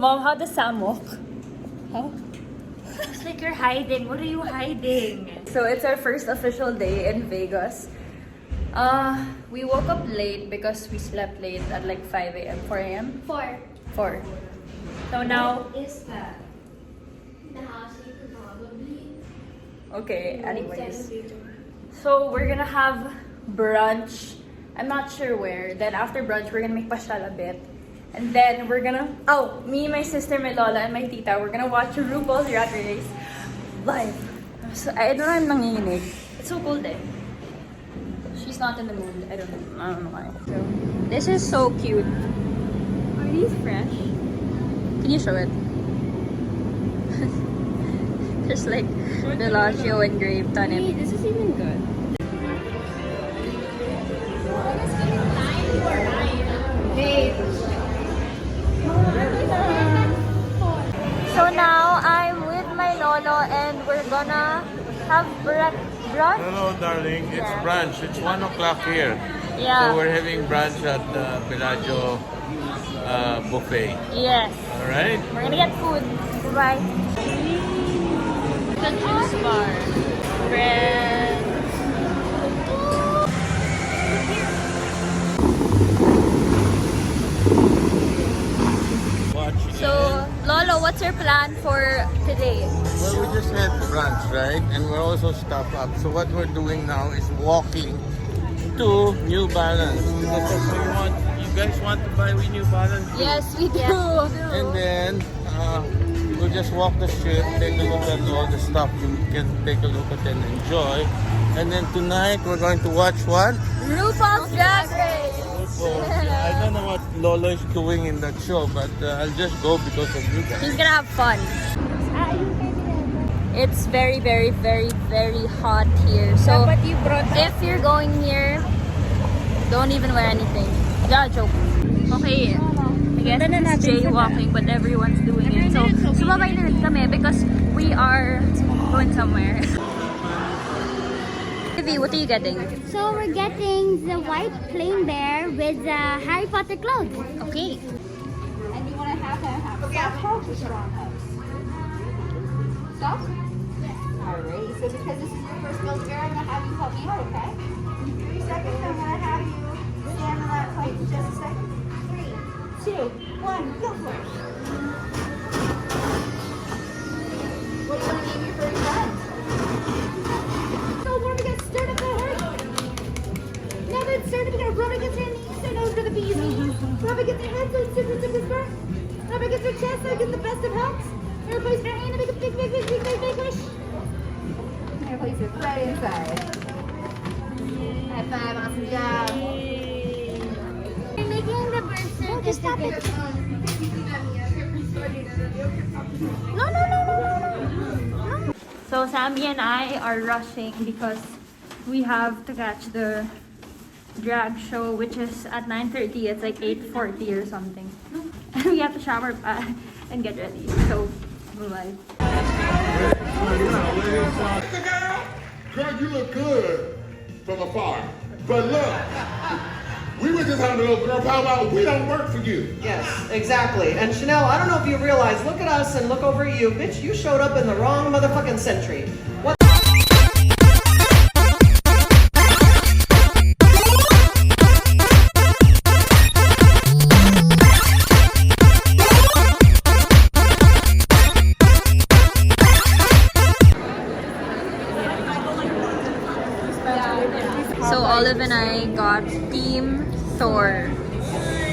Mom, how does Sam walk? How? It's like you're hiding. What are you hiding? So it's our first official day in Vegas. We woke up late because we slept late at like 5 a.m. 4 a.m. 4. So now. What is that? The house you could probably. Okay, anyways. So we're gonna have brunch. I'm not sure where. Then after brunch, we're gonna make pasyal a bit. And then we're gonna, me, my sister, my lola, and my tita, we're gonna watch RuPaul's Drag Race live. So, I don't know, I'm nanginginig. It's so cold eh. She's not in the mood. I don't know why. So, this is so cute. Are these fresh? Can you show it? There's like Bellagio engraved on it. Hey, this is even good. Hey. So now I'm with my lolo and we're gonna have brunch. Hello, darling. It's brunch. It's 1 o'clock here. Yeah. So we're having brunch at the Bellagio buffet. Yes. All right. We're gonna get food. Bye. The juice bar. Bread. So, Lolo, what's your plan for today? Well, we just had brunch, right? And we're also stuffed up. So what we're doing now is walking to New Balance. You guys want to buy New Balance? Yes, we do. And then we'll just walk the strip, take a look at all the stuff you can take a look at and enjoy. And then tonight we're going to watch what? RuPaul's Drag Race. I don't know what Lolo is doing in that show, but I'll just go because of you guys. He's gonna have fun. It's very, very, very, very hot here. So if you're going here, don't even wear anything. Yeah, joke. Okay, I guess it's jaywalking, but everyone's doing it. So sumabay na rin kami because we are going somewhere. Vivi, what are you getting? So we're getting the white plain bear with the Harry Potter clothes. Okay. And you want to have soft house or strong house? Soft? Alright, so because this is your first build bear, I'm going to have you help me out, okay? 3 seconds, I'm going to have you stand on that plate for just a second. 3, 2, 1, go for it. What do you want to name your furry friend? Start up again. Rub against your knees and over the bees. Rub against your head so it's super, super strong. Rub against your chest so you get the best of health. Now place your hand and make a big, big, big, big, big, big wish. Now place it right inside. High five, awesome job. We're making the bird certificate. No. So Sammy and I are rushing because we have to catch the drag show, which is at 9:30. It's like 8:40 or something. And we have to shower and get ready. So, bye. Girl, you look good from afar. But look, we were just having a little girl powwow. We don't work for you. Yes, exactly. And Chanel, I don't know if you realize, look at us and look over at you. Bitch, you showed up in the wrong motherfucking century. What? So Olive and I got Team Thor.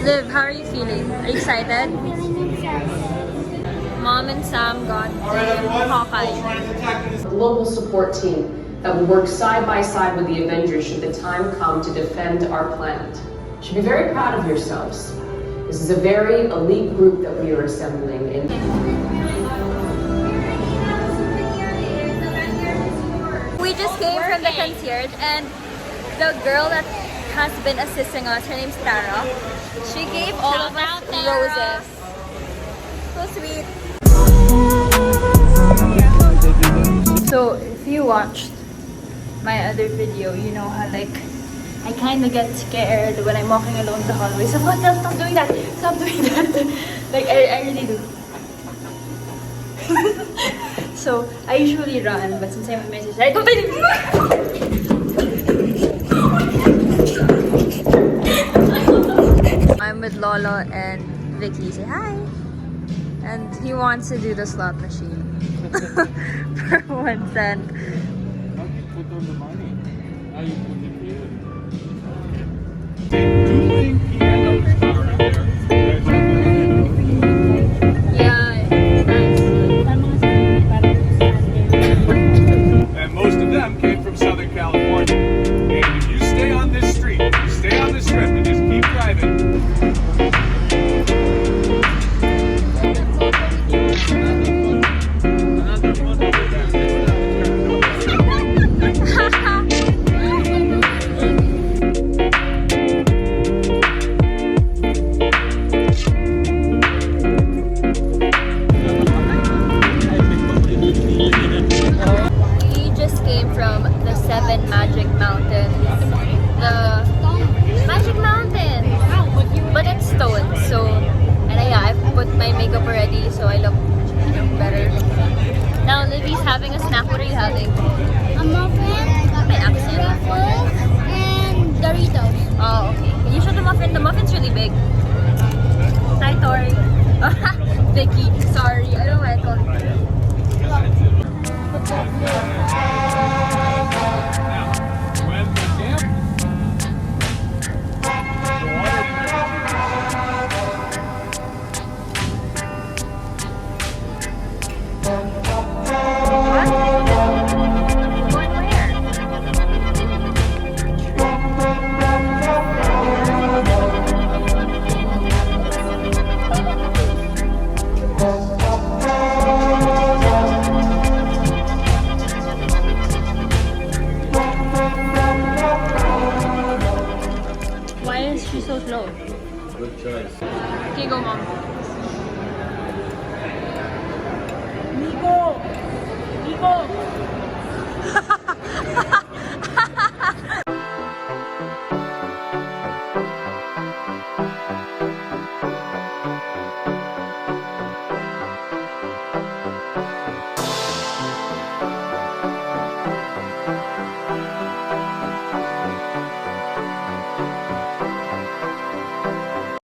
Liv, how are you feeling? Are you excited? Mom and Sam got Team Hawkeye. Global support team that will work side by side with the Avengers should the time come to defend our planet. You should be very proud of yourselves. This is a very elite group that we are assembling. We just came from the concierge and the girl that has been assisting us, her name's Tara, she gave all of us roses. So sweet. So if you watched my other video, you know how like I kind of get scared when I'm walking alone the hallway. So stop doing that. Stop doing that. Like I really do. So, I usually run, but since I'm with my sister, I don't I'm with Lolo and Vicky. Say hi! And he wants to do the slot machine. For 1 cent. How do you put on the money? How you put it here? Dueling pianos are there. And most of them came from Southern California. And if you stay on this street, you stay on this strip and just keep driving. We just came from the 7 Magic Mountains. The Magic Mountain! But it's stone, so... And yeah, I've put my makeup already, so I look better. Now, Livy's having a snack. What are you having? A muffin, My accent. waffles, and Doritos. Oh, okay. Can you show the muffin? The muffin's really big. Hi, Tori. Vicky, sorry. I don't want to call you. When the damp Going where? Why is she so slow? Good choice. Okay, go, Mom.